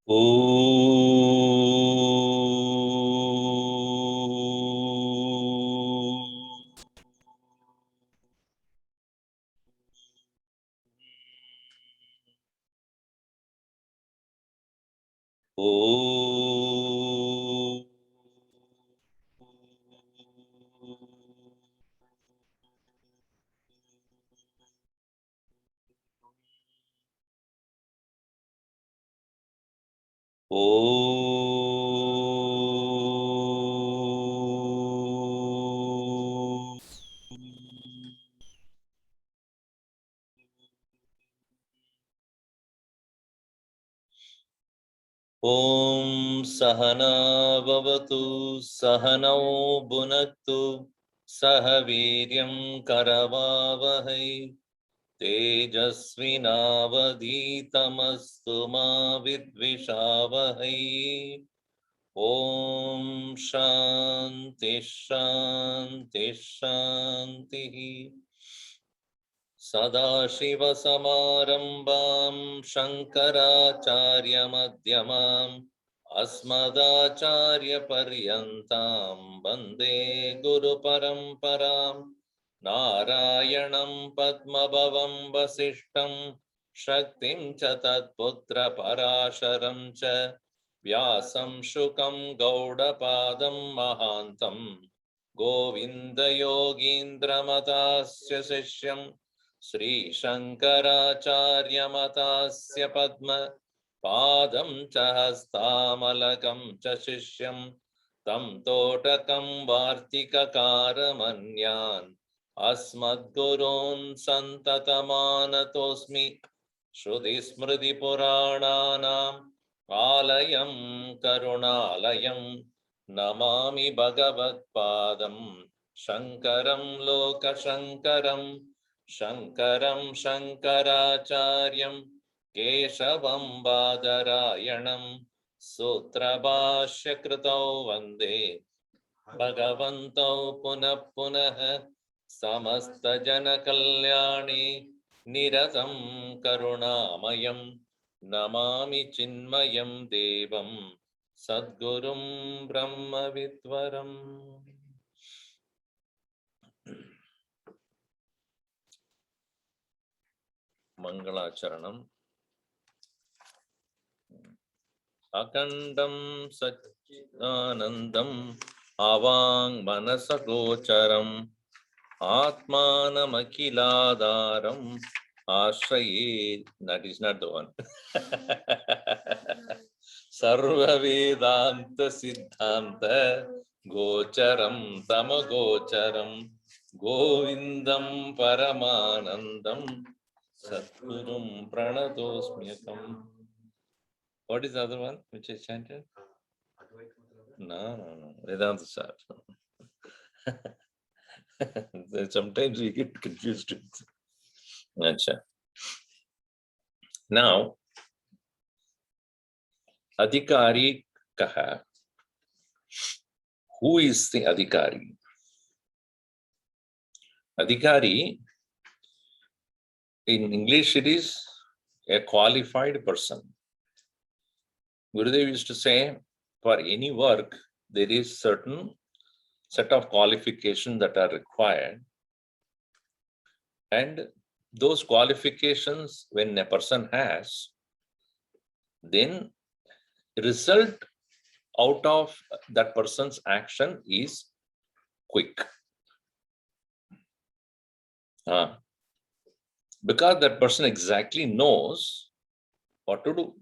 ओ ॐ सहना भवतु सहनौ भुनक्तु सह वीर्यं करवावहै तेजस्विनावधीतमस्तु मा विद्विषावहै ॐ शान्ति शान्ति शान्तिः सदाशिवसमारम्भां शङ्कराचार्यमध्यमाम् अस्मदाचार्यपर्यन्तां वन्दे गुरुपरम्परां नारायणं पद्मभवं वसिष्ठं शक्तिं च तत्पुत्रपराशरं च व्यासं शुकं गौडपादं महान्तं गोविन्दयोगीन्द्रमतास्य शिष्यं श्रीशङ्कराचार्यमतास्य पद्म पादं च हस्तामलकं च शिष्यं तं तोटकं वार्तिककारमन्यान् अस्मद्गुरून् सन्ततमानतोऽस्मि श्रुतिस्मृतिपुराणानाम् आलयं करुणालयं नमामि भगवत्पादं शङ्करं लोकशङ्करं शङ्करं शङ्कराचार्यं केशवं बादरायणं सूत्रभाष्यकृतौ वन्दे भगवन्तौ पुनः पुनः समस्तजनकल्याणे निरतं करुणामयं नमामि चिन्मयं देवं सद्गुरुं ब्रह्मविद्वरम्। मंगलाचरणम्। अखण्डं सच्चिदानन्दम् अवाङ् मनसगोचरम् आत्मानमखिलाधारम् आश्रये. That is not the one. सर्ववेदान्त सिद्धान्त गोचरं तमगोचरं गोविन्दं परमानन्दं सद्गुरुं प्रणतोऽस्म्यहम्. What is the other one which I chanted? No. Vedanta Sar. Sometimes we get confused. Achha. Now, Adhikari kaha. Who is the Adhikari? Adhikari, in English, it is a qualified person. Gurudev used to say, for any work, there is certain set of qualifications that are required. And those qualifications, when a person has, then result out of that person's action is quick. Because that person exactly knows what to do.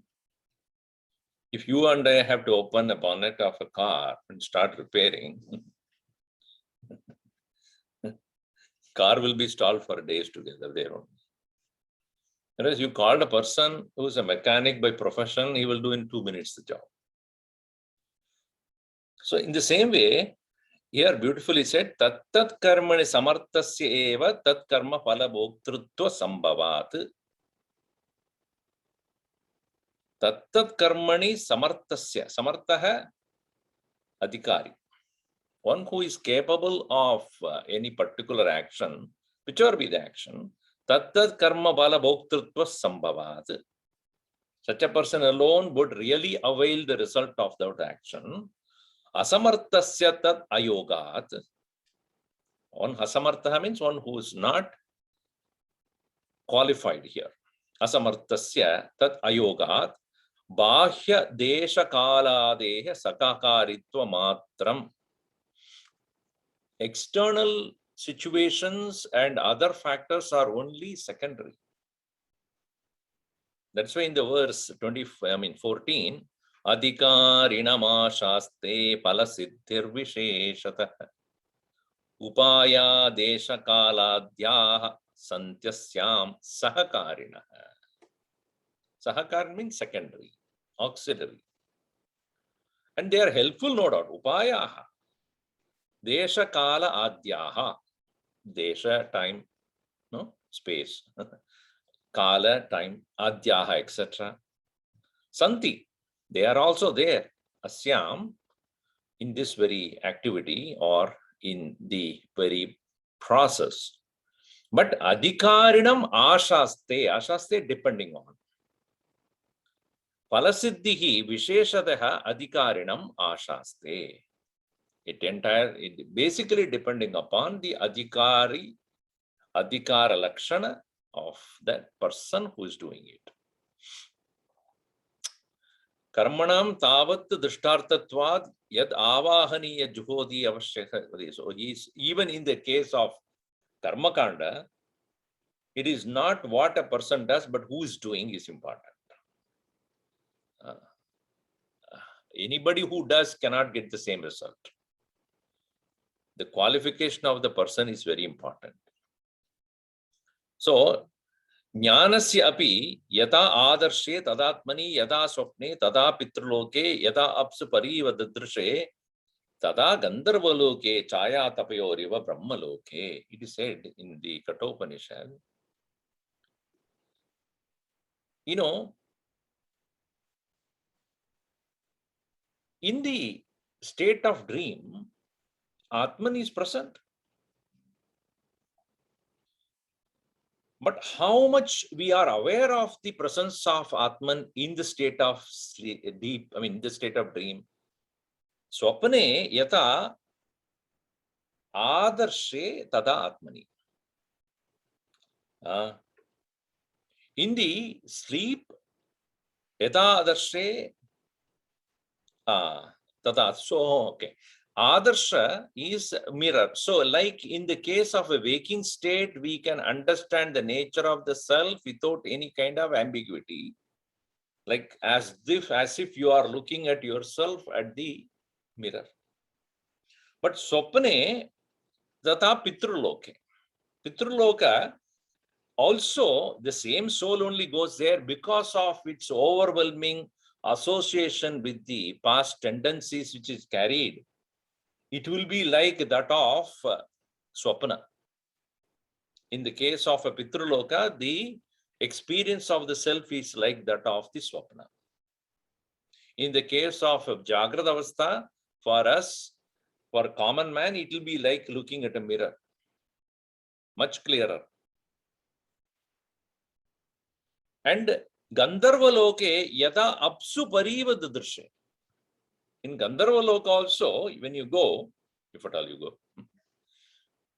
If you and I have to open the bonnet of a car and start repairing, car will be stalled for days together there only. Whereas you called a person who is a mechanic by profession, he will do in 2 minutes the job. So in the same way, here beautifully said, Tattat karmani samartasya eva tat karma phala bhoktrutva sambhavat. Tattat karmani samartasya. Samartaha adhikari. One who is capable of any particular action, whichever be the action, Tattat karma phala bhoktrutva sambhavat. Such a person alone would really avail the result of that action. Asamarthasya tat ayogat. One asamartha means one who is not qualified here. Asamarthasya tat ayogat bahya desha kaladeha sakakaritva matram. External situations and other factors are only secondary. That's why in the verse 14, adhikarinama shaste palasiddhir visheshatah upaya desha kaladhyah santyasyaam sahakarinah. Sahakarin means secondary, auxiliary. And they are helpful, no doubt. Upayaha. Desha kala adhyaha. Desha, time, no, space. Kala, time, adhyaha, etc. Santi, they are also there. Asyam, in this very activity or in the very process. But adhikarinam ashaste depending on. Palasiddhihi visheshadaha adhikarinam ashaste. It basically depending upon the adhikara lakshana of that person who is doing it. Karmanam tavat drishtartatvad yad avahaniya juhodi avashyakati. So even in the case of karmakanda, it is not what a person does, but who is doing is important. Anybody who does cannot get the same result. The qualification of the person is very important. So, jnanasya api yata adarshe tadatmani yada swapne tada pitraloke yada apsu pariva dadrishe tada gandharvaloke chaya tapayoriva brahmaloke. It is said in the Kathopanishad. You know, in the state of dream, Atman is present. But how much we are aware of the presence of Atman in the state of deep, the state of dream. Swapane yata adarshe tada atmani. In the sleep, yata adarshe tada. So, okay. Adarsha is mirror. So, like in the case of a waking state, we can understand the nature of the self without any kind of ambiguity. Like as if you are looking at yourself at the mirror. But Swapane, Tata Pitraloke. Pitraloka, also the same soul only goes there because of its overwhelming association with the past tendencies which is carried. It will be like that of Swapana. In the case of a Pitraloka, the experience of the self is like that of the Swapana. In the case of Jagrata Avastha, for us, for common man, it will be like looking at a mirror. Much clearer. And Gandharvaloke yada apsu pariva dadrshe. In Gandharvaloka also, when you go, if at all you go,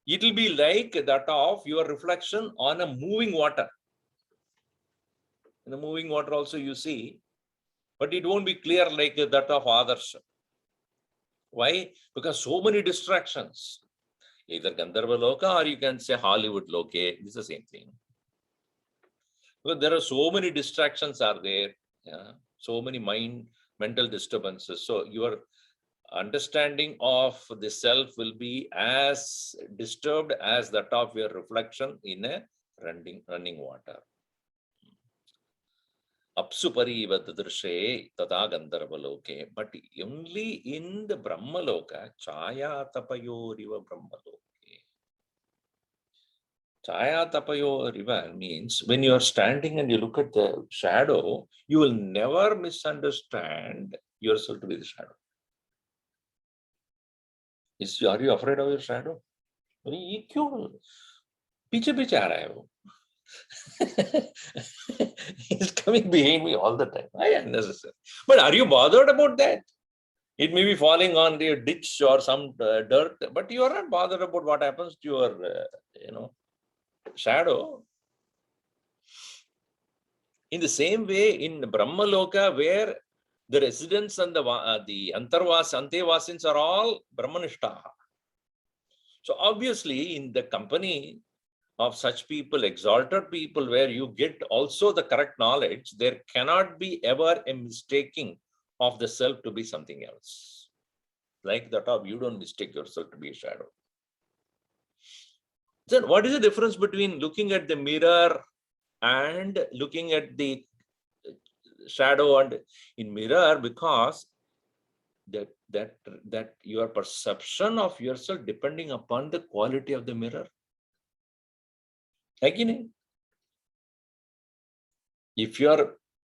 it will be like that of your reflection on a moving water. In the moving water also you see, but it won't be clear like that of Adarsha. Why? Because so many distractions. Either Gandharva Loka or you can say Hollywood Loke. It's the same thing. Because there are so many distractions are there. Yeah? So many mental disturbances. So your understanding of the self will be as disturbed as that of your reflection in a running water. Apsupariva dadrshe tada gandharvaloke. But only in the Brahmaloka, chaya tapayoriva Brahmaloke. Chaya tapayoriva means when you are standing and you look at the shadow, you will never misunderstand yourself to be the shadow. Are you afraid of your shadow? ये क्यों पीछे पीछे आ रहा है वो? He's coming behind me all the time. I unnecessary. But are you bothered about that? It may be falling on your ditch or some dirt, but you are not bothered about what happens to your, shadow. In the same way, in Brahmaloka, where the residents and the Antevasins are all Brahmanishtaha. So obviously, in the company of such people, exalted people, where you get also the correct knowledge, there cannot be ever a mistaking of the self to be something else. Like that of you don't mistake yourself to be a shadow. Then what is the difference between looking at the mirror and looking at the shadow and in mirror? Because that your perception of yourself depending upon the quality of the mirror. Again, if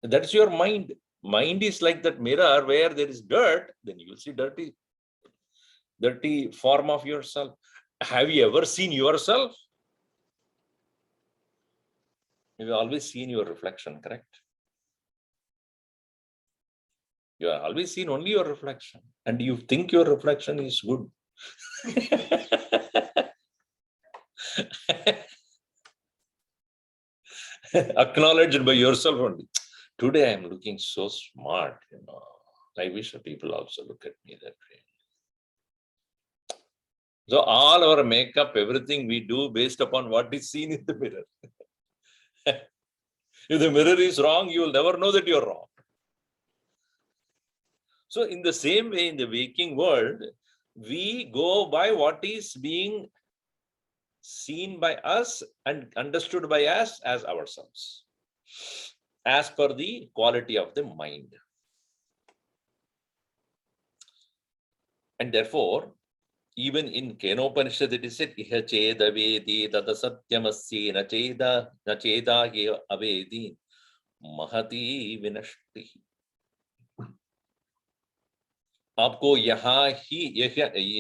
that's your mind. Mind is like that mirror where there is dirt, then you will see dirty form of yourself. Have you ever seen yourself? You've always seen your reflection, correct? You have always seen only your reflection, and you think your reflection is good. Acknowledged by yourself only. Today I'm looking so smart, I wish people also look at me that way. So all our makeup, everything we do based upon what is seen in the mirror. If the mirror is wrong, you will never know that you're wrong. So in the same way, in the waking world, we go by what is being seen by us and understood by us as ourselves, as per the quality of the mind. And therefore, even in Kenopanishad, it is said, Iha cheda vedi tata satyamasya na cheda ye avedi mahati vinashti. आपको यहाँ ही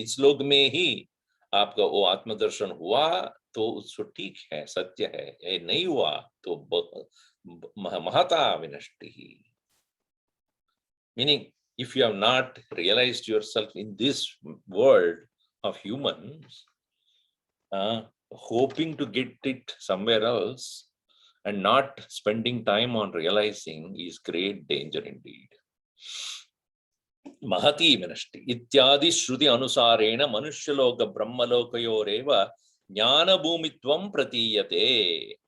इस लोक में ही आपका वो आत्मदर्शन हुआ तो उसको ठीक है, सत्य है. ये नहीं हुआ तो महता विनष्टि. Meaning, if you have not realized yourself in this world of humans, hoping to get it somewhere else and not spending time on realizing is great danger indeed. Mahati vinashti ityadi shruti anusarena manushaloka brahmalokayoreva jnana bhumitvam pratiyate.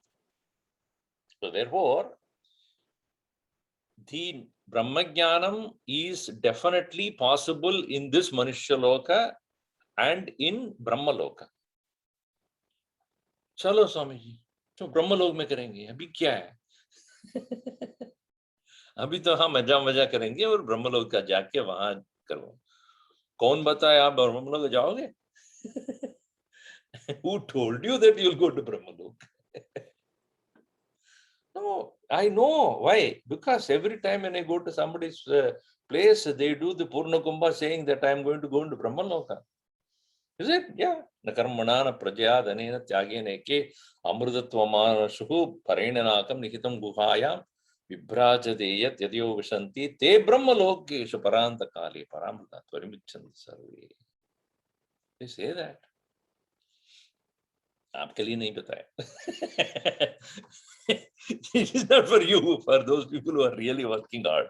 So therefore, the Brahmajnanam is definitely possible in this Manushaloka and in Brahmaloka. Chalo Swamiji, तो ब्रह्मलोक में करेंगे, अभी क्या है? अभी तो हम मजा करेंगे और ब्रह्मलोक का जाके वहां करो. कौन बताए आप ब्रह्मलोक जाओगे? Who told you that you'll go to Brahmalok? No, I know why. Because every time when I go to somebody's place, they do the Purna Kumbha saying that I'm going to go into Brahmaloka. Is it? Yeah. Nakarmanana prajaya dhanena tyagene ke amrudatvamanashu parenanakam nihitam guhayam vibrajadeyat yadyo vishanti te brahmalokeshu paranta kali paramrutat varimichanti sarve. They say that. आपके लिए नहीं बताया. It is not for you, for those people who are really working hard.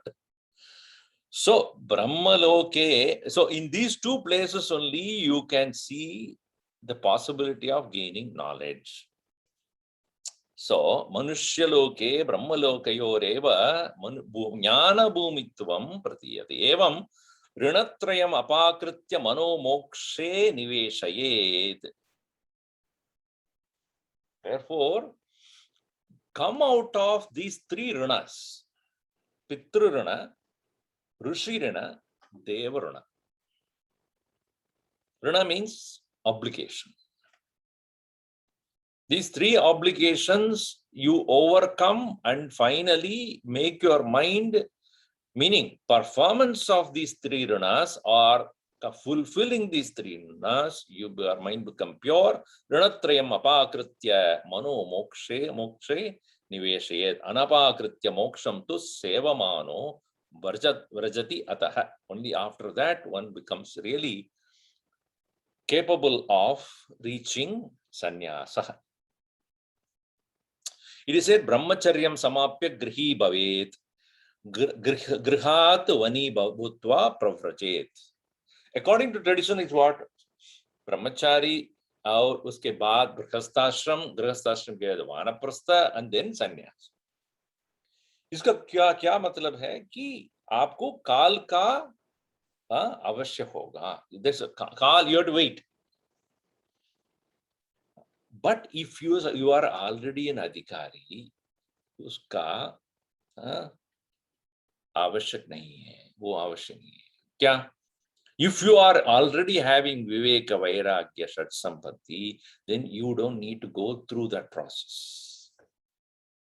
So Brahmaloke, so in these two places only you can see the possibility of gaining knowledge. So Manushaloke Brahmalokayoreva jnana bhumitvam pratiyate evam rinatrayam apakritya mano mokshe niveshayet. Therefore, come out of these three rinas: Pitru rina, Rishi rina, Deva rina. Rina means obligation. These three obligations you overcome and finally make your mind, meaning performance of these three rinas or fulfilling these three rinas, your mind become pure. Rinatrayam apakritya mano mokshe niveshayet anapakritya moksham tu sevamano vrajati atah. Only after that one becomes really capable of reaching sannyasa. It is said brahmacharyam samapya grihi bhavet grihat vani bhutva pravrajet. According to tradition is what? Brahmachari और उसके बाद गृहस्थाश्रम के बाद वानप्रस्थ and then संन्यास. इसका क्या मतलब है कि आपको काल का अवश्य होगा. This काल you have to wait. But if you are already an adhikari, उसका आवश्यक नहीं है, वो आवश्यक नहीं है. क्या? If you are already having viveka, vairagya, shat sampatti, then you don't need to go through that process.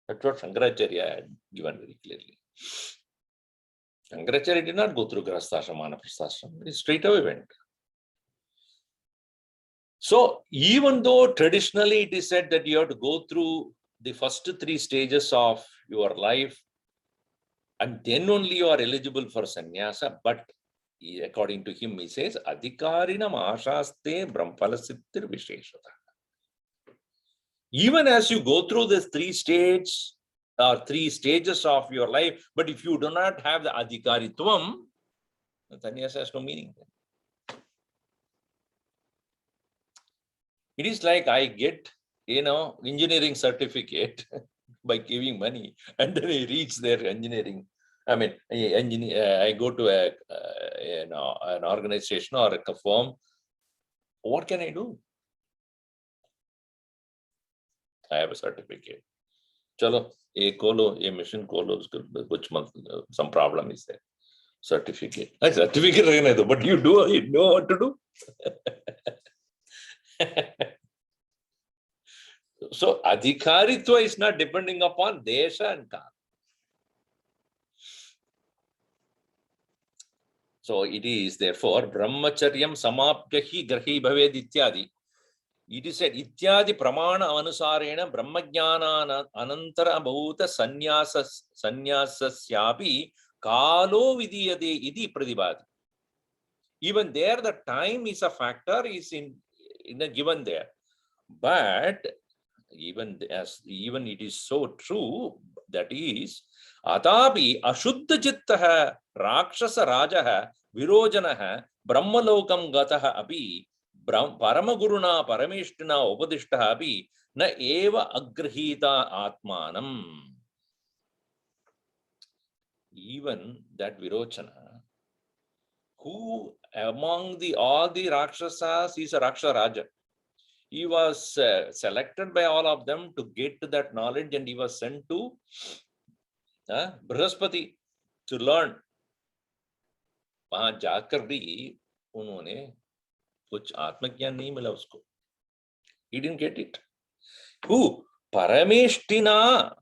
That's what Shankaracharya had given very clearly. Shankaracharya did not go through grahasthashram, vanaprasthashram. He straight away went. So even though traditionally it is said that you have to go through the first 3 stages of your life and then only you are eligible for sannyasa, but according to him, he says, adhikarinam ashaste brahmaphalasiddhir visheshata. Even as you go through these 3 stages or 3 stages of your life, but if you do not have the adhikaritvam, sannyasa has no meaning. It is like I get, engineering certificate by giving money, and then I reach their engineering. I mean, I go to an organization or a firm. What can I do? I have a certificate. Chalo, a mission kolo, which month some problem is there. Certificate. Certificate, but you know what to do. So adhikaritva is not depending upon desha and kala. So it is therefore brahmacharyam samapya hi grahi bhaved ityadi. It is said ityadi pramana anusarena brahmajnana anantara bhuta sannyasasyapi kalo vidiyade iti pradibhati. Even there the time is a factor, is in a given there. But even it is so true, that is atapi ashuddha chittah rakshasa rajah virojanah brahmalokam gatah api paramaguruna parameshtina upadishtah api na eva agrahita atmanam. Even that Virochana, who among all the Rakshasas is a Rakshasa Raja. He was selected by all of them to get to that knowledge, and he was sent to Brihaspati to learn. वहां जाकर भी उन्होंने कुछ आत्मज्ञान नहीं मिला उसको. He didn't get it. Who? Parameshtina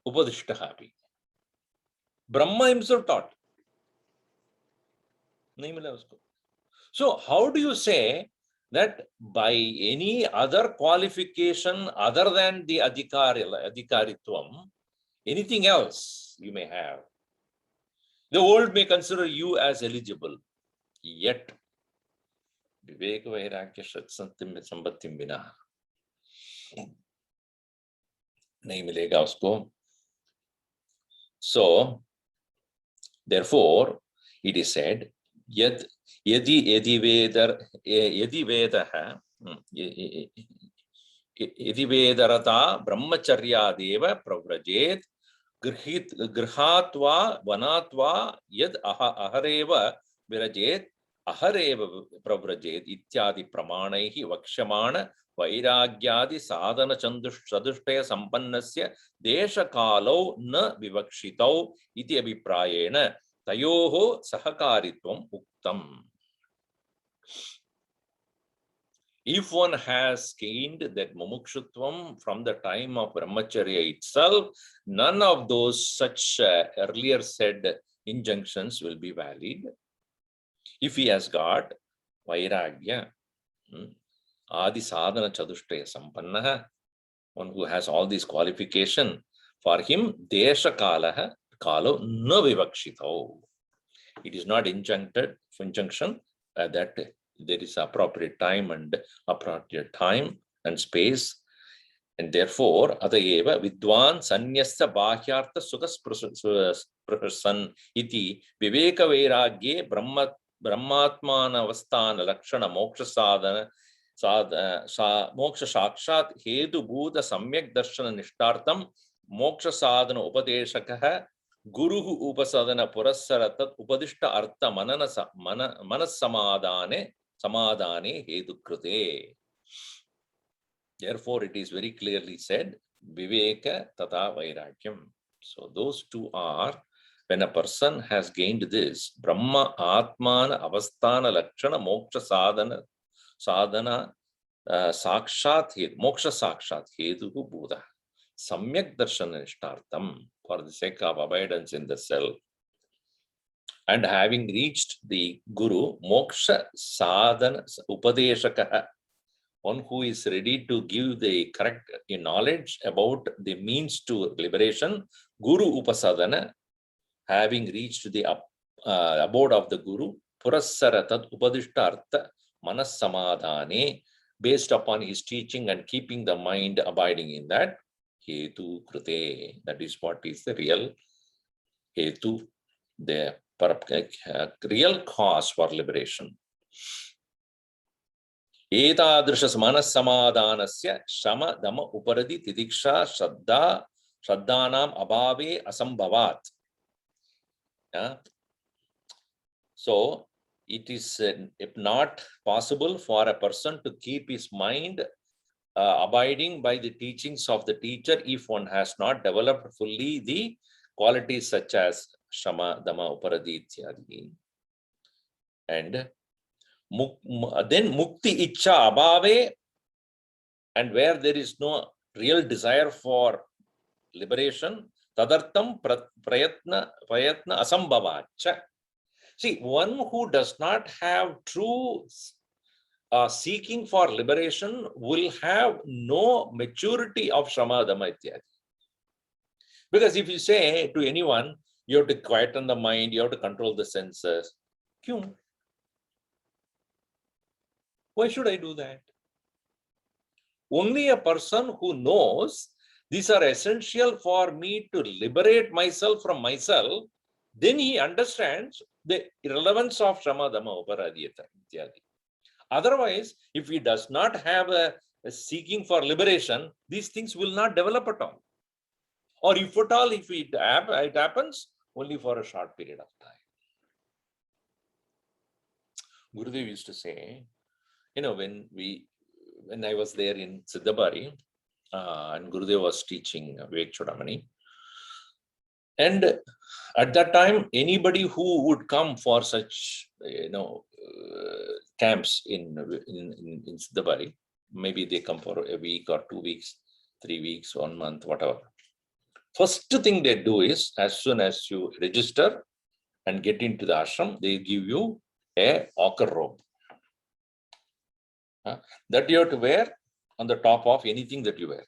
upadishtaha api. Brahma himself taught. नहीं मिला उसको. So how do you say that by any other qualification other than the adhikaritvam, anything else you may have, the world may consider you as eligible, yet vivek vairagya satsantim sambattim bina nahi milega usko. So therefore it is said यदि वेदरता ब्रह्मचर्यादेव प्रव्रजेत गृहात्वा वनात्वा यद अहरेव विरजेत अहरेव प्रव्रजेत इत्यादि प्रमाणैः वक्ष्यमाण वैराग्यादि साधन चतुष्टय संपन्नस्य देशकालौ न विवक्षितौ इति अभिप्रायेण तयोः सहकारित्वम् उक्तम्. If one has gained that mumukshutvam from the time of brahmacharya itself, none of those such earlier said injunctions will be valid. If he has got vairagya, adi sadhana chadushtaya sampanna, one who has all these qualifications, For him, desha kalaha kalo na vivakshito. It is not injunction that there is appropriate time and space. And therefore, Atayeva Vidwan Sanyasya Bhahyartha Sukhasprasan iti Viveka Vairagye Brahmatmana Avasthana Lakshana Moksha Sadhana Moksha Sakshat Hedu Bhuta Samyak Darshana Nishtartam Moksha Sadhana Upadeshakaha Guruhu Upasadana Purassaratat Upadishta Artha Manas Samadhane Hedu Krute. Therefore, it is very clearly said, Viveka Tata Vairagyam. So those two are, when a person has gained this, Brahma Atmana Avasthana Lakshana Moksha Sadhana Sakshat Hedu, Moksha Sakshat Heduhu Buddha, Samyak Darshana Nishtartam, for the sake of abidance in the self. And having reached the Guru, Moksha Sadhana Upadeshakaha, one who is ready to give the correct knowledge about the means to liberation, Guru Upasadana, having reached the abode of the Guru, Purassaratat Upadishta Artha Manas Samadhane, based upon his teaching and keeping the mind abiding in that, Hetu Krute. That is what is the real Hetu, the real cause for liberation. Etadrisha manas samadhanasya shama dhamma uparadi tidiksha shraddhanam abhave asambhavat. So it is not possible for a person to keep his mind abiding by the teachings of the teacher if one has not developed fully the qualities such as shama dhamma uparadi ityadi. And then mukti ichcha abhave, and where there is no real desire for liberation, tadartam prayatna asambhavacha. See, one who does not have true seeking for liberation will have no maturity of shama dhamma ityadi. Because if you say to anyone, you have to quieten the mind, you have to control the senses, kyun? Why should I do that? Only a person who knows these are essential for me to liberate myself from myself, then he understands the relevance of shama dhamma uparadhyata ityadi. Otherwise, if he does not have a seeking for liberation, these things will not develop at all. Or if at all, if it happens, only for a short period of time. Gurudev used to say, you know, when I was there in Siddhabari, and Gurudev was teaching Vivek Chudamani, and at that time, anybody who would come for such, camps in Siddhabari, maybe they come for a week or 2 weeks, 3 weeks, 1 month, whatever. First thing they do is, as soon as you register and get into the ashram, they give you a ochre robe. That you have to wear on the top of anything that you wear,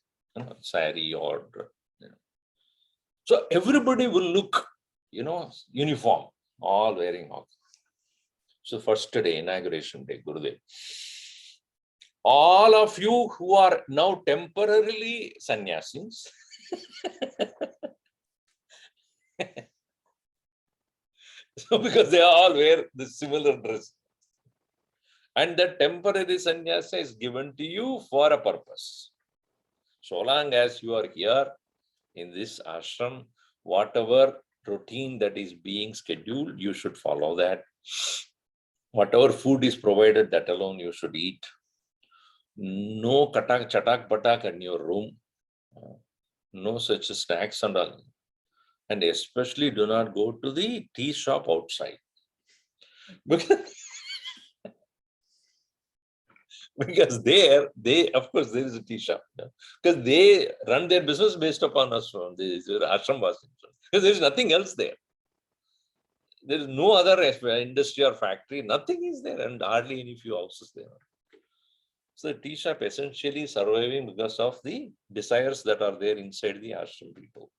sari or, So everybody will look, uniform, all wearing ochre. So first day, inauguration day, Gurudev. All of you who are now temporarily sannyasis, so because they all wear the similar dress. And the temporary sannyasa is given to you for a purpose. So long as you are here in this ashram, whatever routine that is being scheduled, you should follow that. Whatever food is provided, that alone you should eat. No katak, chatak, patak in your room. No such snacks and all. And especially do not go to the tea shop outside. Because there, of course, there is a tea shop. Because they run their business based upon ashram. Ashram was because there is nothing else there. There is no other industry or factory. Nothing is there, and hardly any few houses there. So the tea shop essentially surviving because of the desires that are there inside the ashram people.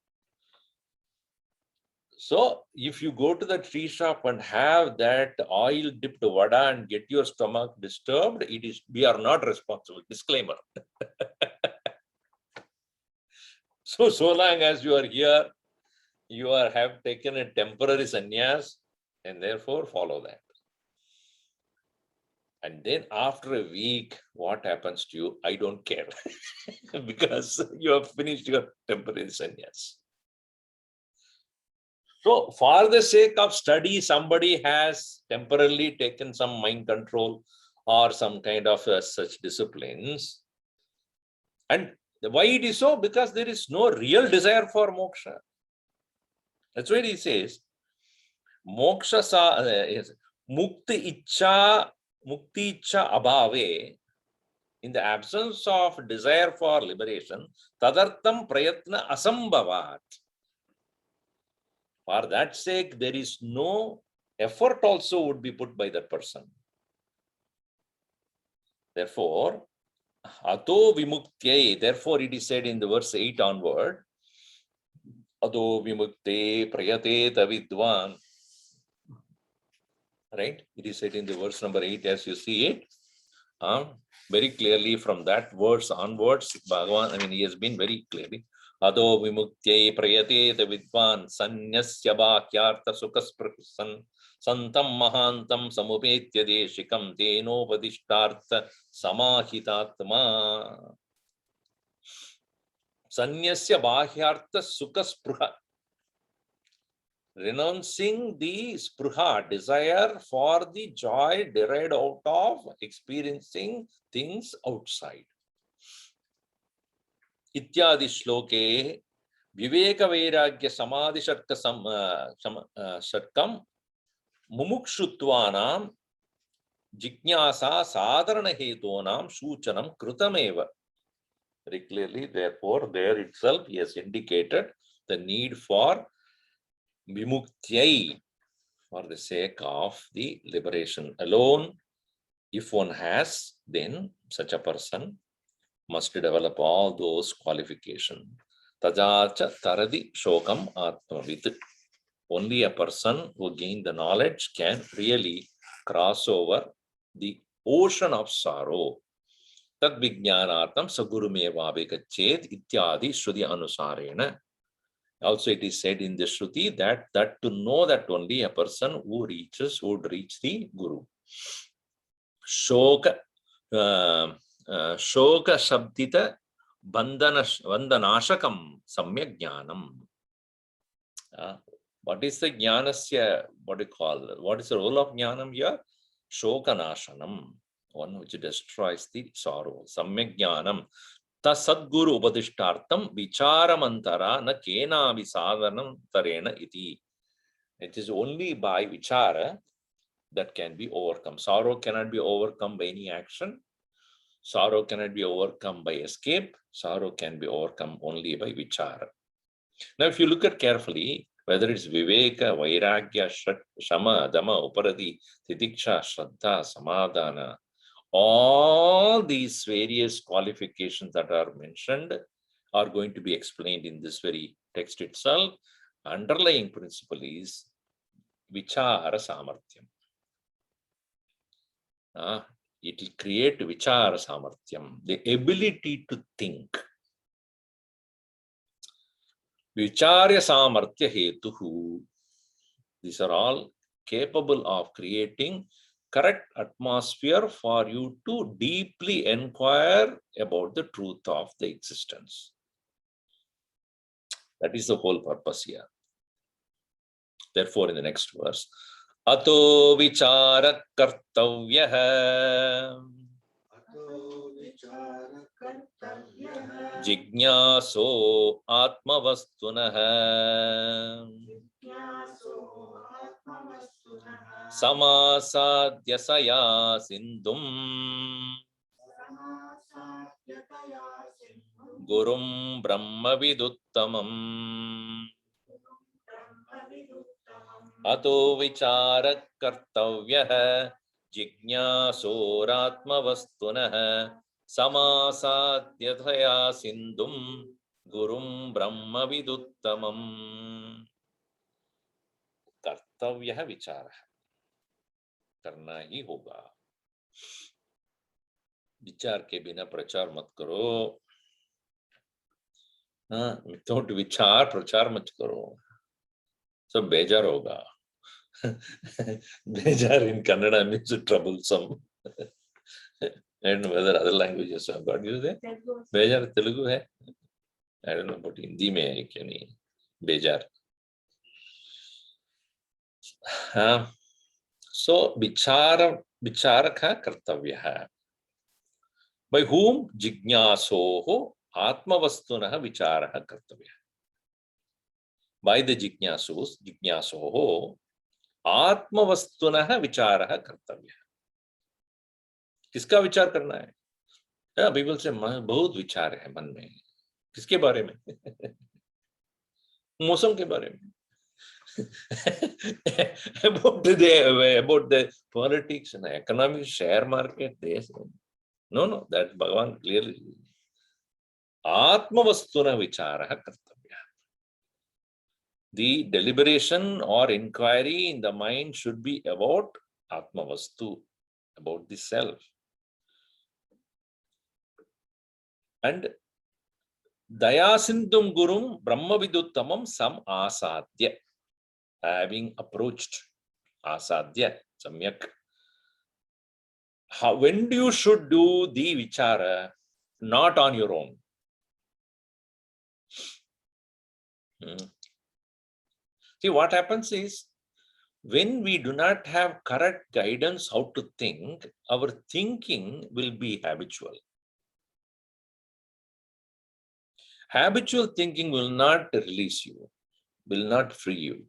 So if you go to the tea shop and have that oil dipped vada and get your stomach disturbed, we are not responsible. Disclaimer. So long as you are here, you have taken a temporary sannyas, and therefore follow that. And then after a week, what happens to you? I don't care because you have finished your temporary sannyas. So for the sake of study, somebody has temporarily taken some mind control or some kind of such disciplines. And why it is so? Because there is no real desire for moksha. That's why he says, moksha mukti ichcha abhave, in the absence of desire for liberation, tadartam prayatna asambhavat. For that sake, there is no effort also would be put by that person. Therefore, ato vimuktyai, therefore it is said in the verse 8 onward, ato vimukte prayate tavidvan. Right? It is said in the verse number 8 as you see it. Very clearly from that verse onwards, Bhagavan, he has been very clearly. Ado vimuktyai prayate tavidvan sanyasya bhakyartha sukasprasan santam mahantam samupetya deshikam tenopadishtartha samahitatma. Sanyasya bhakyartha sukaspraha. Renouncing the spruha, desire for the joy derived out of experiencing things outside. Ityadi shloke viveka vairagya samadhi shatkam mumukshutvanam jiknyasa sadharana hetonam suchanam krutameva. Very clearly, therefore, there itself he has indicated the need for vimuktyai, for the sake of the liberation alone. If one has, then such a person must develop all those qualifications. Tajacha taradi shokam atmavit. Only a person who gained the knowledge can really cross over the ocean of sorrow. Tad vijnanatam sagurumeva abhikachet ityadi shruti anusarena. Also, it is said in the Shruti that to know that only a person who would reach the Guru. Shoka shabdita vandanashakam samyak jnanam. What is the jnanasya, what do you call it? What is the role of jnanam here? Shoka nashanam, one which destroys the sorrow. Samyak jnanam. Sadguru upadishtartam vicharamantara na kena visadhanam tarena iti. It is only by vichara that can be overcome. Sorrow cannot be overcome by any action. Sorrow cannot be overcome by escape. Sorrow can be overcome only by vichara. Now, if you look at carefully, whether it's viveka, vairagya, shama, dama, uparati, titiksha, shraddha, samadhana, all these various qualifications that are mentioned are going to be explained in this very text itself. Underlying principle is vichara samarthyam. It will create vichara samarthyam, the ability to think. Vicharya samarthya hetuhu. These are all capable of creating correct atmosphere for you to deeply inquire about the truth of the existence. That is the whole purpose here. Therefore, in the next verse, ato vichara kartavyaha jignaso atmavastunaha samasadyasaya sindhum gurum brahma viduttamam. Ato vichara kartavyaha jignasoratmavastunaha samasadyasaya sindhum gurum brahma viduttamam. कर्तव्यः विचारः, करना ही होगा। विचार के बिना प्रचार मत करो। हाँ, विदाउट विचार प्रचार मत करो, सब बेजार होगा। बेजार in Kannada means troublesome. I don't know whether other languages have got used there. बेजार तेलुगु है, I don't know about Hindi में है क्या नहीं, बेजार। हाँ, so विचारः कर्तव्यः। By whom? जिज्ञासोः आत्मवस्तुनः विचारः कर्तव्यः। By the जिज्ञासोः आत्मवस्तुनः विचारः कर्तव्यः। किसका विचार करना है? पीपल से बहुत विचार है मन में, किसके बारे में? मौसम के बारे में। about the politics and economic, share market, this. No, that Bhagavan clearly. Atmavastuna vichara kartavya. The deliberation or inquiry in the mind should be about Atmavastu, about the self. And Dayasindum Gurum Brahmaviduttamam Sam Asadya. Having approached Asadya, Samyak. When you should do the vichara? Not on your own. See, what happens is, when we do not have correct guidance how to think, our thinking will be habitual. Habitual thinking will not release you, will not free you.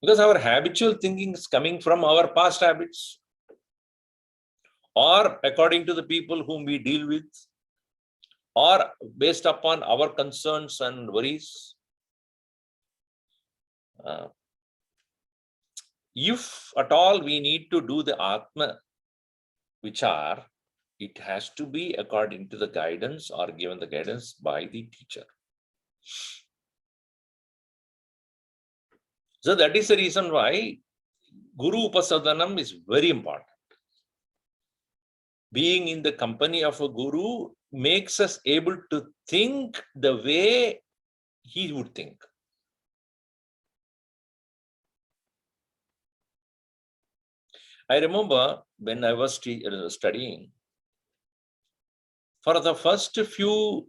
Because our habitual thinking is coming from our past habits, or according to the people whom we deal with, or based upon our concerns and worries. If at all we need to do the Atma Vichar, it has to be according to the guidance or given the guidance by the teacher. So that is the reason why Guru Upasadanam is very important. Being in the company of a Guru makes us able to think the way he would think. I remember when I was studying, for the first few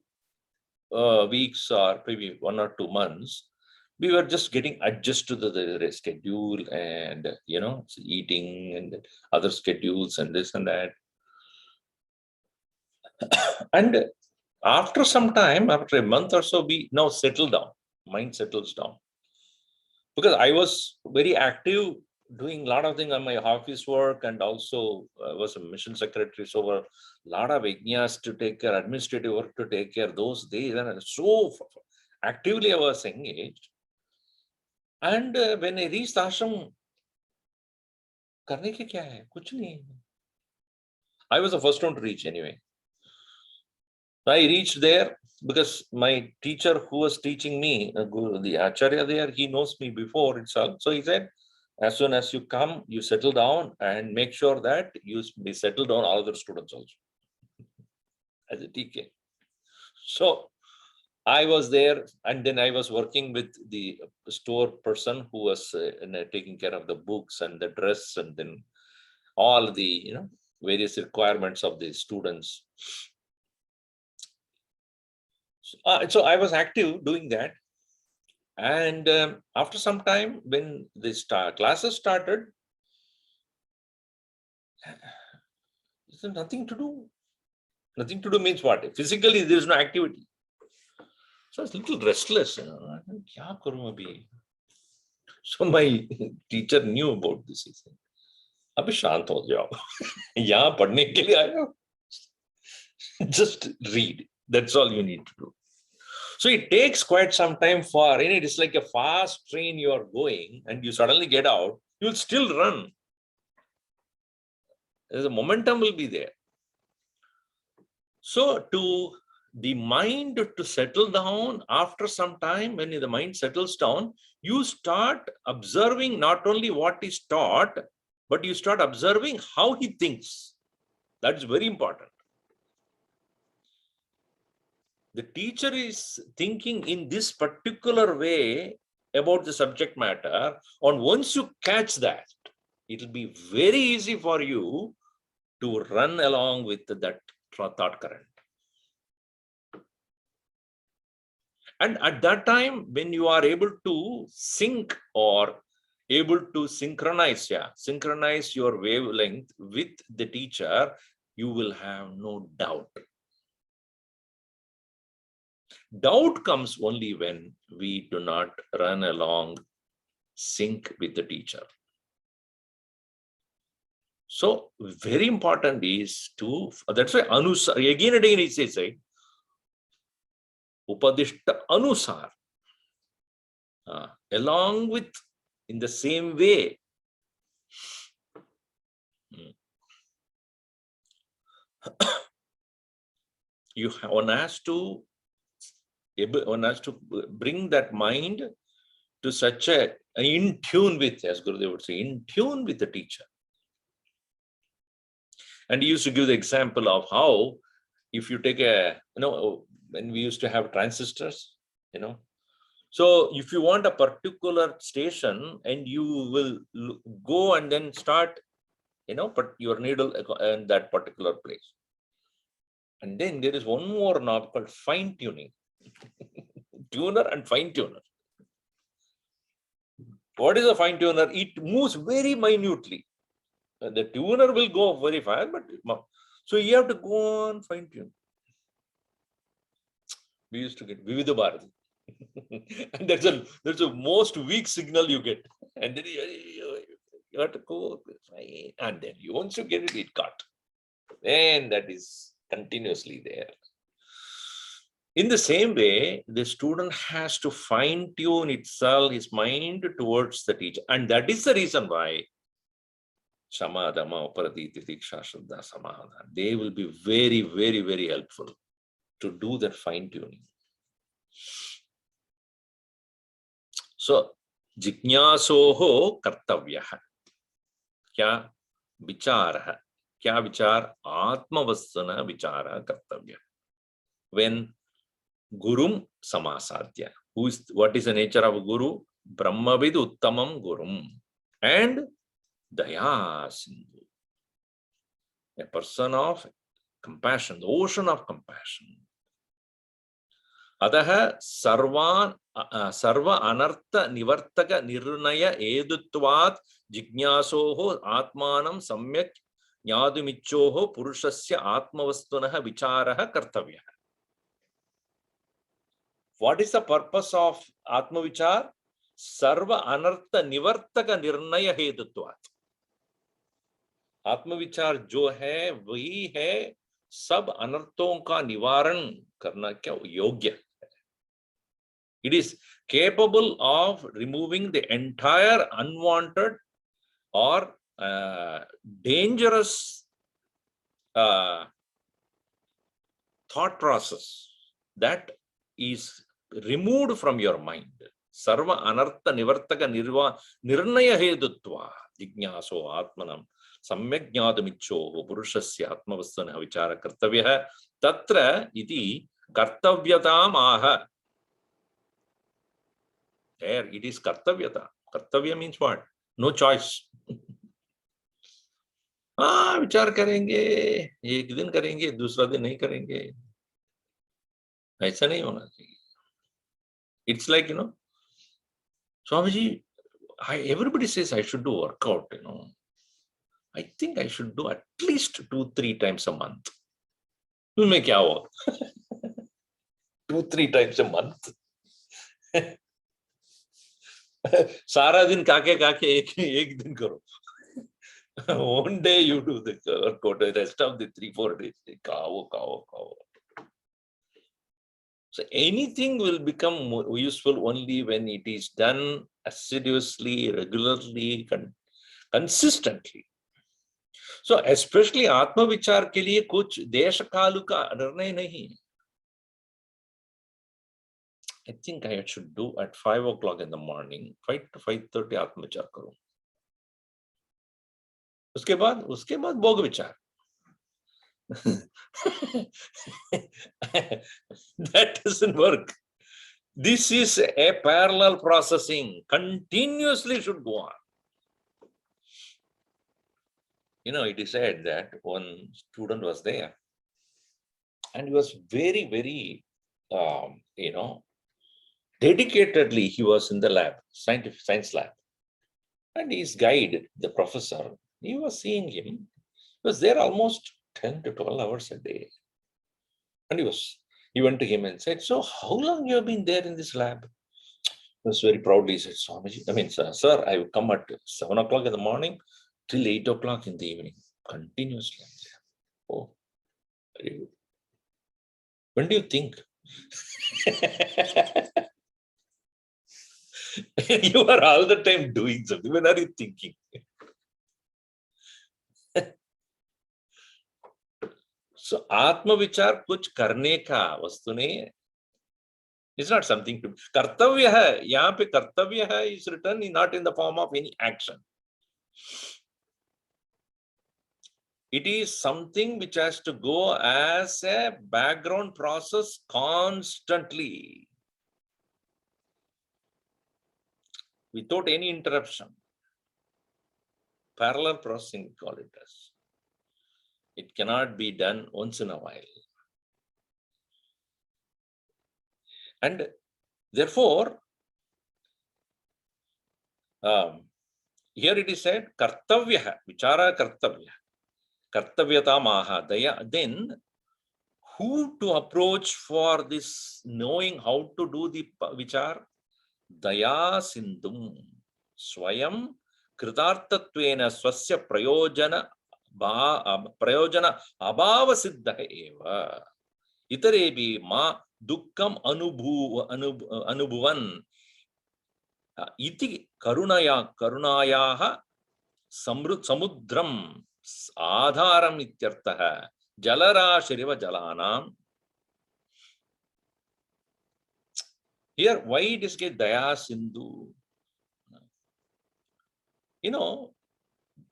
weeks or maybe 1 or 2 months, we were just getting adjusted to the schedule and, eating and other schedules and this and that. And after some time, after a month or so, we now settle down, mind settles down. Because I was very active, doing a lot of things on my office work, and also was a mission secretary, so a lot of yajnas to take care, administrative work to take care those days, and so actively I was engaged. And when I reached ashram, karne ke kya hai? Kuch nahi. I was the first one to reach anyway. I reached there because my teacher who was teaching me, the Acharya there, he knows me before itself. So he said, as soon as you come, you settle down and make sure that you be settled down all other students also as a TK. So I was there, and then I was working with the store person who was taking care of the books and the dress and then all the various requirements of the students. So I was active doing that. And after some time, when the classes started, there's nothing to do. Nothing to do means what? Physically, there is no activity. So I was a little restless. Kya karu abhi? So my teacher knew about this. He said, "Abhi shant ho jao. Yahan padhne ke liye aaye ho. Just read. That's all you need to do." So it takes quite some time for, it is like a fast train you are going and you suddenly get out, you'll still run. The momentum will be there. So to the mind to settle down. After some time, when the mind settles down, you start observing not only what is taught, but you start observing how he thinks. That's very important. The teacher is thinking in this particular way about the subject matter, and once you catch that, it will be very easy for you to run along with that thought current. And at that time, when you are able to sync or able to synchronize your wavelength with the teacher, you will have no doubt. Doubt comes only when we do not run along sync with the teacher. So very important is to, that's why Anusar, again and again he says, right? Upadishta Anusar. Along with, in the same way. One has to bring that mind to such a in tune with, as Gurudev would say, in tune with the teacher. And he used to give the example of how, if you take when we used to have transistors, so if you want a particular station and you will go and then start, put your needle in that particular place. And then there is one more knob called fine tuning. Tuner and fine tuner. What is a fine tuner? It moves very minutely. The tuner will go very fast, but so you have to go on fine tune. We used to get Vividha Bharati. And there's a most weak signal you get. And then you have to go, and then once you get it, it cut. Then that is continuously there. In the same way, the student has to fine tune itself, his mind towards the teacher. And that is the reason why Shama, Dhamma, Uparati, Titiksha, Shraddha, Samahana, they will be very, very, very helpful to do that fine tuning. So, Jignasoho Kartavyaha. Kya vichara? Kya vichar? Atmavastana vichara kartavya. When Gurum Samasadhya. What is the nature of Guru? Brahmavid Uttamam Gurum. And Daya Sindhu. A person of compassion, the ocean of compassion. Adaha Sarva Anartha Nivartaka Nirnaya Edutvat Jignasoho Atmanam Samyak Nyadumichoho Purushasya Atmavastunaha Vicharaha Kartavya. What is the purpose of Atma Vichar? Sarva Anartha Nivartaka Nirnaya Hedutvat. Atma Vichar जो है वही है सब अनर्थों का निवारण करना क्या योग्य. It is capable of removing the entire unwanted or dangerous thought process that is removed from your mind. Sarva anartha nivartaka nirnaya hedutva jignaso atmanam samyak jnadamichoho purushasya atmavastana vichara kartavyah tatra iti kartavyatam aha. There it is kartavyata. Kartavya means what? No choice. विचार करेंगे, एक दिन करेंगे, दूसरा दिन नहीं करेंगे. ऐसा नहीं होना चाहिए. It's like, Swamiji, everybody says I should do workout, I think I should do at least 2-3 times a month. मैं क्या हुआ? 2-3 times a month. सारा दिन काके एक दिन करो. One day you do the workout, the rest of the 3-4 days, kao. So anything will become more useful only when it is done assiduously, regularly, consistently. So especially Atma Vichar के लिए कुछ देश काल का निर्णय नहीं. I think I should do at 5 o'clock in the morning, 5 to 5:30 आत्मविचार करूं. उसके बाद भोग विचार. That doesn't work. This is a parallel processing, continuously should go on. You know, it is said that one student was there and he was very, very, dedicatedly, he was in the lab, science lab. And his guide, the professor, he was seeing him. He was there almost 10 to 12 hours a day. And he went to him and said, "So how long you have been there in this lab?" He was very proudly said, "Swamiji, sir, I will come at 7 o'clock in the morning till 8 o'clock in the evening, continuously." Oh, very good. When do you think? You are all the time doing something. When are you thinking? So, Atma Vichar kuch karne ka vastu nahi hai. It's not something to kartavya hai. Yahan pe kartavya hai is written not in the form of any action. It is something which has to go as a background process constantly, without any interruption. Parallel processing, we call it as. It cannot be done once in a while. And therefore, here it is said, kartavya, vichara kartavya, kartavyata maha daya. Then, who to approach for this knowing how to do the vichar? Daya sindhum swayam kritartatvena swasya prayojana abhava siddha eva itarebi ma dukkam anubhuvan iti karunayaha samudram adharam ityartah jalarashiriva jalanam. Here, why it is called Daya Sindhu? You know,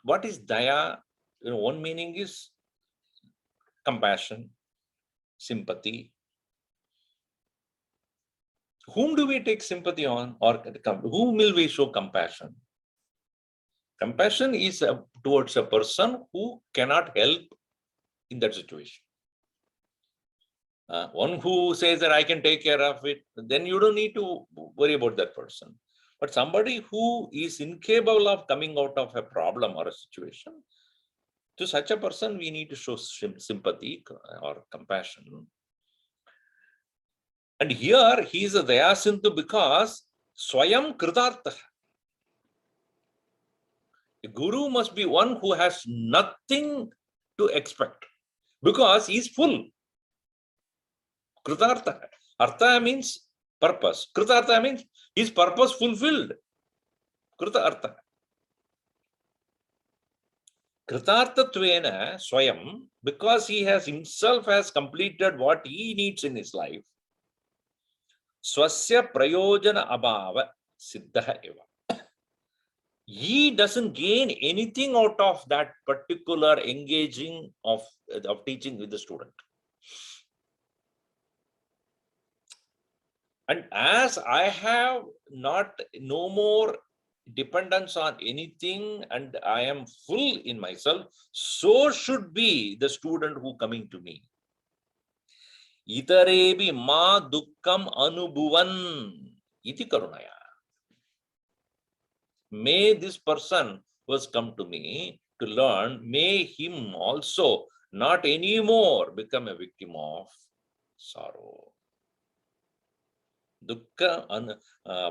what is Daya? One meaning is compassion, sympathy. Whom do we take sympathy on, or whom will we show compassion? Compassion is towards a person who cannot help in that situation. One who says that I can take care of it, then you don't need to worry about that person. But somebody who is incapable of coming out of a problem or a situation, to such a person, we need to show sympathy or compassion. And here, he is a Daya Sindhu because Swayam Kritartha. A guru must be one who has nothing to expect because he is full. Kritartha. Artha means purpose. Kritartha means his purpose fulfilled. Krita artha. Kritartatvena swayam, because he has himself has completed what he needs in his life. Swasya prayojana abhava siddha eva. He doesn't gain anything out of that particular engaging of teaching with the student. And as I have no more dependence on anything and I am full in myself, so should be the student who coming to me. Itarebi ma dukkam anubhuvan iti karunaya. May this person who has come to me to learn, may him also not anymore become a victim of sorrow. Dukkha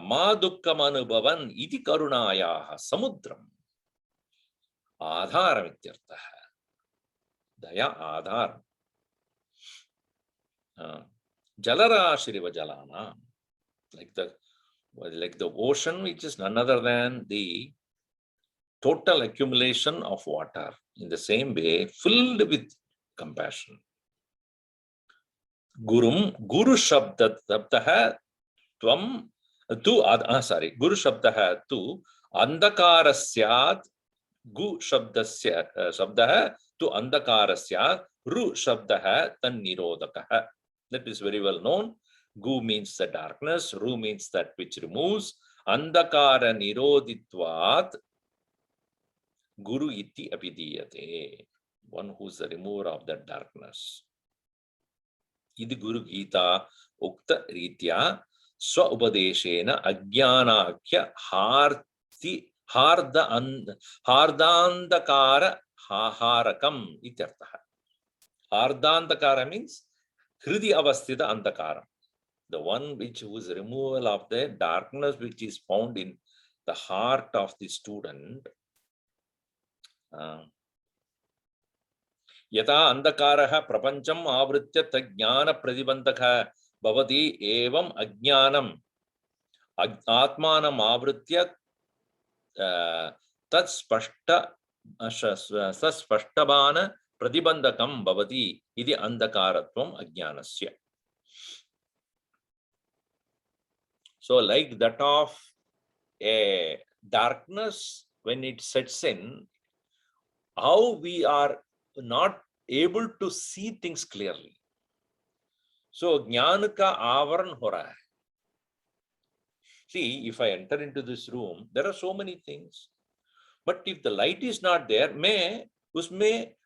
ma dukkam anubhavan iti karunayaha samudram adharam ityartah. Daya adhar. Jalarashiriva jalana, like the ocean, which is none other than the total accumulation of water, in the same way filled with compassion. Guru shabdatah Tvam tu sorry, Guru Shabdah tu Andakarasyat Gu Shabdasya Shabdah tu Andakarasya Ru Shabdah Tan Nirodakaha. That is very well known. Gu means the darkness, Ru means that which removes. Andakara Niroditvat Guru iti abhidiyate. One who is the remover of that darkness. Idi Guru Gita Ukta Ritya Swa Upadeshena Ajnanakya Hardandakara Haharakam ityartha. Hardandakara means Hridi Avasthita Andakara. The one which was removal of the darkness which is found in the heart of the student. यथा अंधकारः प्रपंचम आवृत्य तज्ञान प्रतिबंधकः भवति एवं अज्ञानम आत्मानम आवृत्य तत्स्पष्टबान प्रतिबंधकं भवति इति अंधकारत्वम् अज्ञानस्य. So like that of a darkness when it sets in, how we are not able to see things clearly. So jnana ka avaran ho raha hai. See, if I enter into this room, there are so many things. But if the light is not there,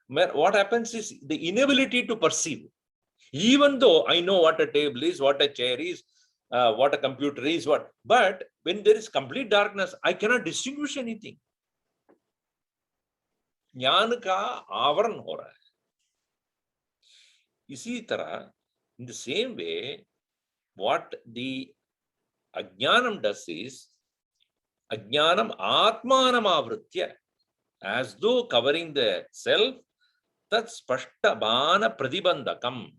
what happens is the inability to perceive. Even though I know what a table is, what a chair is, what a computer is, but when there is complete darkness, I cannot distinguish anything. ज्ञान का आवरण हो रहा है. इसी तरह in the same way what the ajnanam does is ajnanam atmanam avritya, as though covering the self, tat spashta bana pratibandhakam,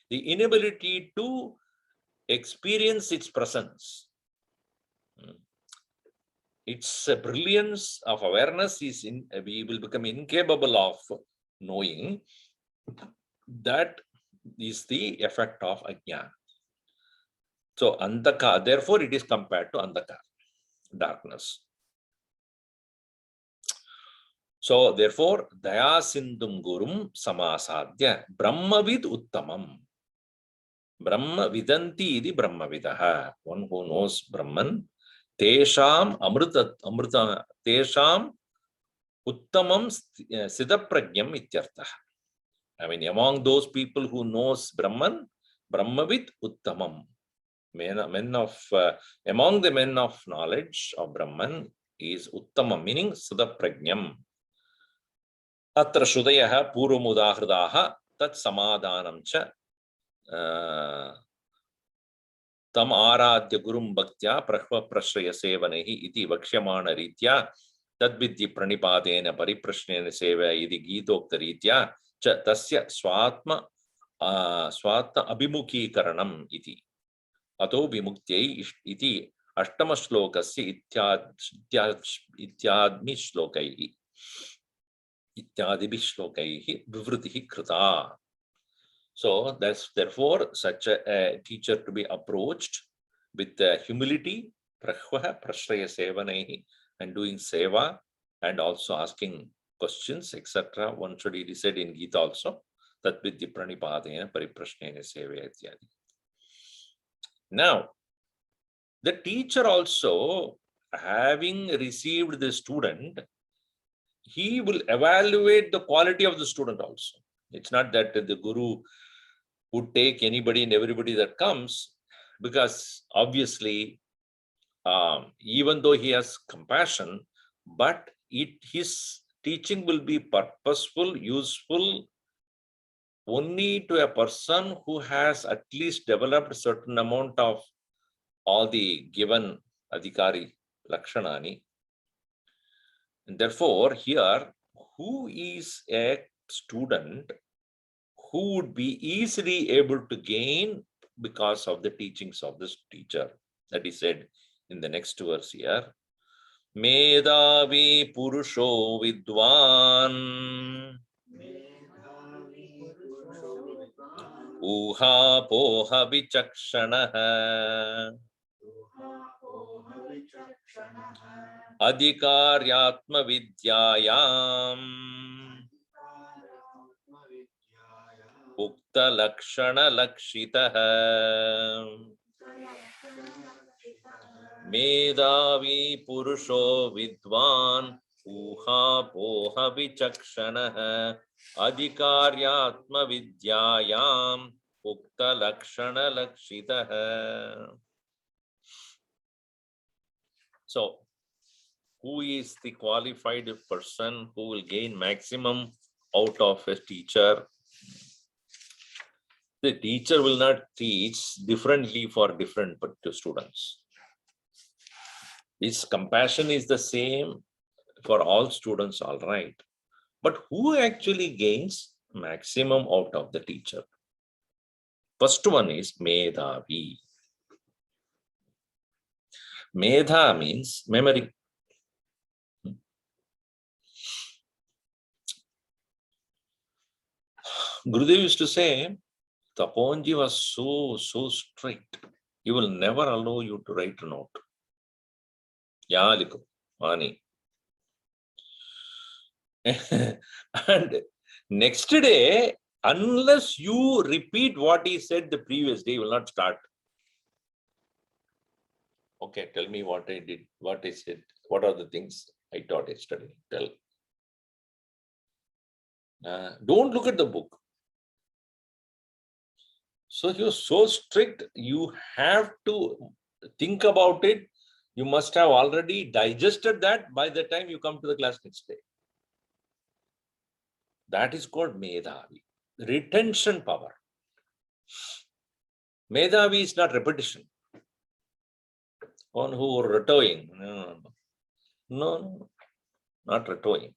the inability to experience its presence. Its brilliance of awareness is we will become incapable of knowing. That is the effect of ajnana. So andhaka, therefore it is compared to andhaka, darkness. So therefore daya sindhum gurum samasadya brahmavid uttamam. Brahma vidanti idi brahmavidaha. One who knows Brahman. Tesham amrita tesham uttamam siddhaprajnam ityartha. I mean, among those people who knows Brahman, Brahmavid uttamam. Among the men of knowledge of Brahman is uttamam, meaning siddhaprajnam. Atra shudayaha purvamudahridaha tat samadhanam cha tam aradya gurum bhaktya prahva prashraya sevanehi iti vakshyamana ritya tadvidhi pranipadena pariprashnena seva iti gitokta ritya cha tasya swatma abhimukhi iti ato vimuktयै iti ashtama shlokasya ityadmi shlokaihi vivritihi krita. So that's therefore such a teacher to be approached with humility, prahva prashraya sevanaihi, and doing seva and also asking questions, etc. One should, it is said in Gita also, that vidya pranipadena pariprashnena sevaya ityadi. Now, the teacher also, having received the student, he will evaluate the quality of the student also. It's not that the guru would take anybody and everybody that comes, because obviously, even though he has compassion, but his teaching will be purposeful, useful only to a person who has at least developed a certain amount of all the given adhikari lakshanani. And therefore, here, who is a student who would be easily able to gain because of the teachings of this teacher? That is said in the next verse here. Medhavi purusho vidwan uha poha vichakshanaha Adhikaryatma vidyayam Ukta lakshana lakshitah Medhavi purusho vidvan Uha poha vichakshanah Adhikaryatma vidyayam Ukta lakshana lakshitah. So, who is the qualified person who will gain maximum out of a teacher? The teacher will not teach differently for different students. His compassion is the same for all students, all right. But who actually gains maximum out of the teacher? First one is Medhavi. Medha means memory. Gurudev used to say, Taponji was so strict. He will never allow you to write a note. Yaliko, Mani. And next day, unless you repeat what he said the previous day, he will not start. Okay, tell me what I did, what I said, what are the things I taught yesterday. Tell. Don't look at the book. So he was so strict, you have to think about it. You must have already digested that by the time you come to the class next day. That is called Medhavi, retention power. Medhavi is not repetition. One who retoing. No, not retoing.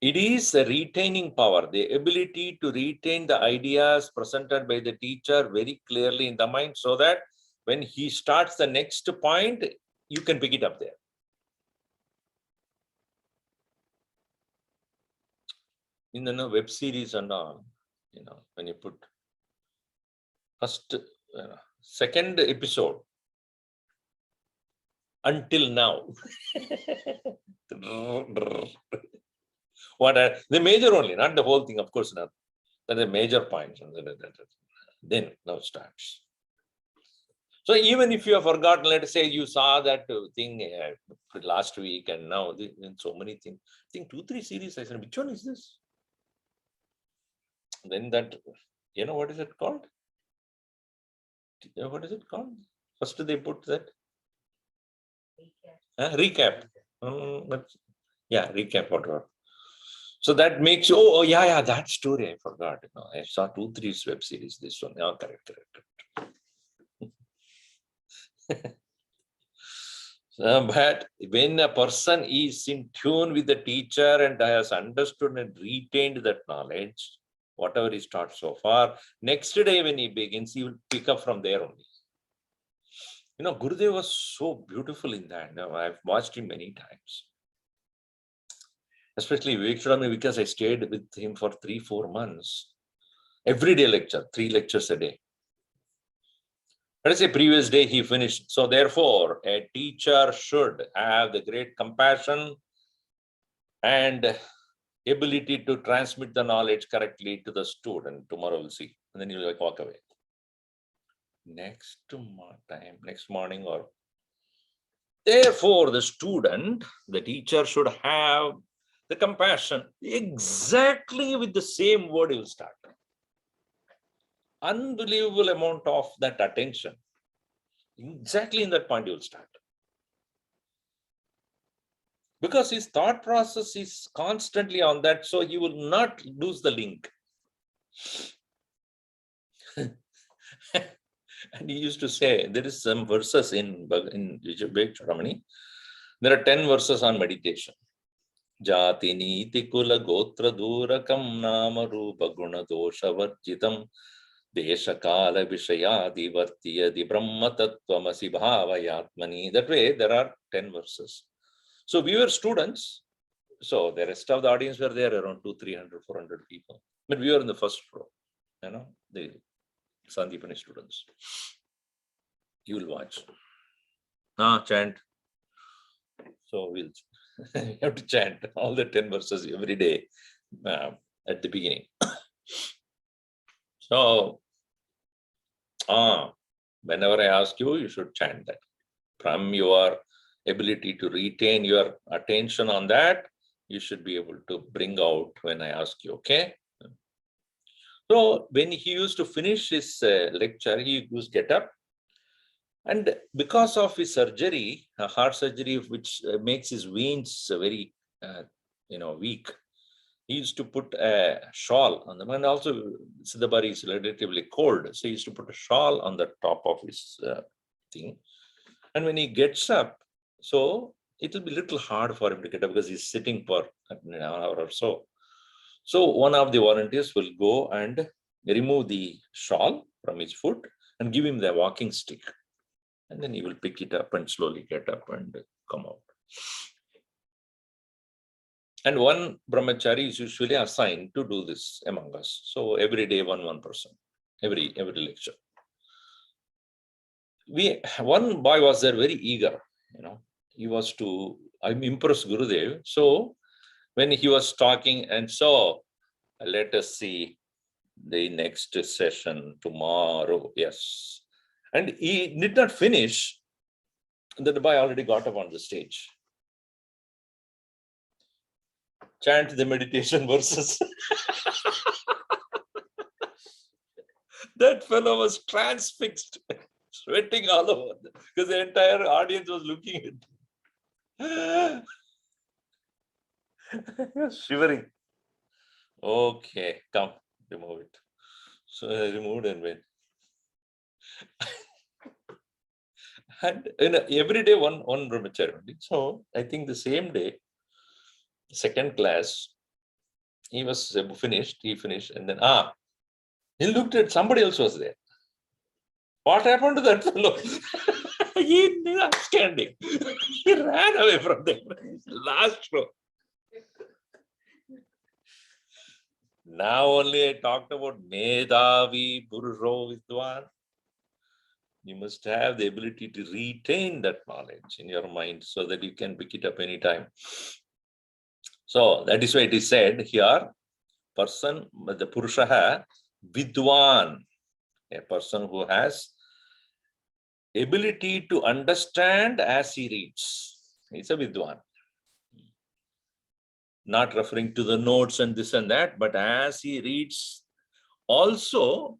It is a retaining power, the ability to retain the ideas presented by the teacher very clearly in the mind so that when he starts the next point, you can pick it up there. In the web series and all, when you put first, second episode, until now. What are the major only, not the whole thing, of course not. But the major points. Then now starts. So even if you have forgotten, let's say you saw that thing last week and now so many things. I think 2-3 series. I said, which one is this? Then that, what is it called? What is it called? First they put that. Recap. Yeah, recap, whatever. So that makes you, oh yeah, that story I forgot. I saw 2-3 web series, this one. Oh, correct. But when a person is in tune with the teacher and has understood and retained that knowledge, whatever is taught so far, next day when he begins, he will pick up from there only. Gurudev was so beautiful in that. I've watched him many times. Especially Vivek, because I stayed with him for 3-4 months. Every day lecture, 3 lectures a day. Let us say previous day he finished. So therefore, a teacher should have the great compassion and ability to transmit the knowledge correctly to the student. Tomorrow we'll see. And then you'll walk away. Next morning or. Therefore, the student, the teacher should have the compassion exactly with the same word he will start. Unbelievable amount of that attention. Exactly in that point you will start. Because his thought process is constantly on that, so you will not lose the link. And he used to say, there is some verses in Vivek Chudamani. There are 10 verses on meditation. Jati niti kula gotra durakam nama rupa guna dosha varjitam desha kala vishayadi vartiyadi brahma tattvamasi bhavayatmani. That way, there are 10 verses. So we were students. So the rest of the audience were there, around 200, 300, 400 people. But we were in the first row, the Sandipani students. You will watch. Chant. So we'll you have to chant all the 10 verses every day at the beginning. So, whenever I ask you, you should chant that. From your ability to retain your attention on that, you should be able to bring out when I ask you, okay? So when he used to finish his lecture, he used to get up. And because of his surgery, a heart surgery, which makes his veins very, weak, he used to put a shawl on them. And also, Siddhabari is relatively cold. So he used to put a shawl on the top of his thing. And when he gets up, so it will be a little hard for him to get up because he's sitting for an hour or so. So one of the volunteers will go and remove the shawl from his foot and give him the walking stick. And then he will pick it up and slowly get up and come out. And one brahmachari is usually assigned to do this among us. So every day, one person, every lecture. One boy was there very eager, he was to impress Gurudev. So when he was talking, and so let us see the next session tomorrow. Yes. And he did not finish. The boy already got up on the stage. Chant the meditation verses. That fellow was transfixed, sweating all over because the entire audience was looking at him. He was shivering. Okay, come, remove it. So I removed and went. And every day one brahmachari. So I think the same day, second class, he was finished. He finished, and then he looked at somebody else was there. What happened to that fellow? He was standing. He ran away from them. Last row. Now only I talked about Medhavi Purusho Vidwan. You must have the ability to retain that knowledge in your mind so that you can pick it up anytime. So that is why it is said here, person, the Purushaha, Vidwan, a person who has ability to understand as he reads. He's a Vidwan. Not referring to the notes and this and that, but as he reads, also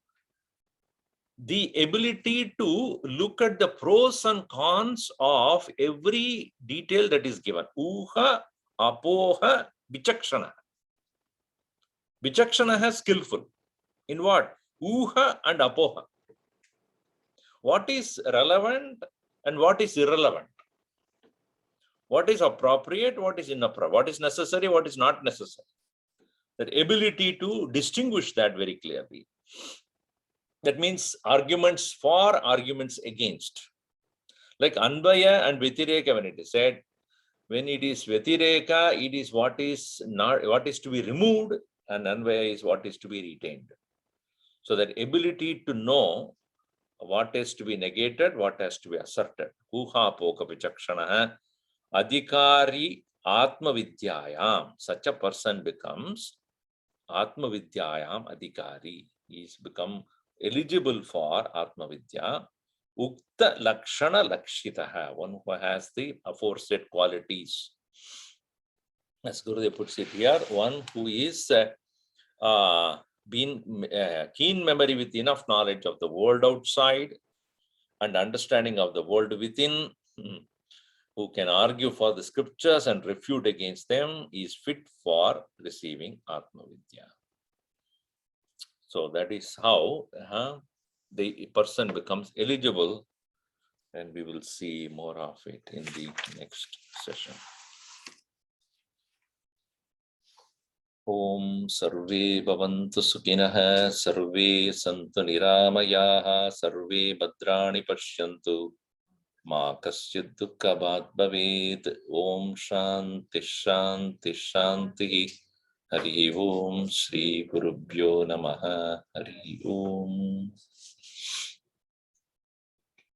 the ability to look at the pros and cons of every detail that is given. Uha, apoha, vichakshana. Vichakshana is skillful. In what? Uha and apoha. What is relevant and what is irrelevant? What is appropriate, what is inappropriate, what is necessary, what is not necessary. That ability to distinguish that very clearly. That means arguments for, arguments against. Like Anvaya and Vyatireka, when it is said, when it is Vyatireka, it is what is to be removed, and Anvaya is what is to be retained. So that ability to know what is to be negated, what has to be asserted. Uha poka vichakshana. Adhikari Atma Vidyayam. Such a person becomes Atma Vidyayam Adhikari. He is become eligible for Atma Vidya. Ukta Lakshana Lakshitaha. One who has the aforesaid qualities. As Gurudev puts it here, one who is been keen memory with enough knowledge of the world outside and understanding of the world within, who can argue for the scriptures and refute against them, is fit for receiving Atma Vidya. So that is how the person becomes eligible, and we will see more of it in the next session. Om Sarve Bhavantu Sukhinah, Sarve Santu Niramayaha, Sarve Bhadrani Pashyantu, Ma Kasyid Dukkha Bhat Bhavet. Om Shanti Shanti Shanti. Hari Om Shri Gurubhyo Namaha. Hari Om.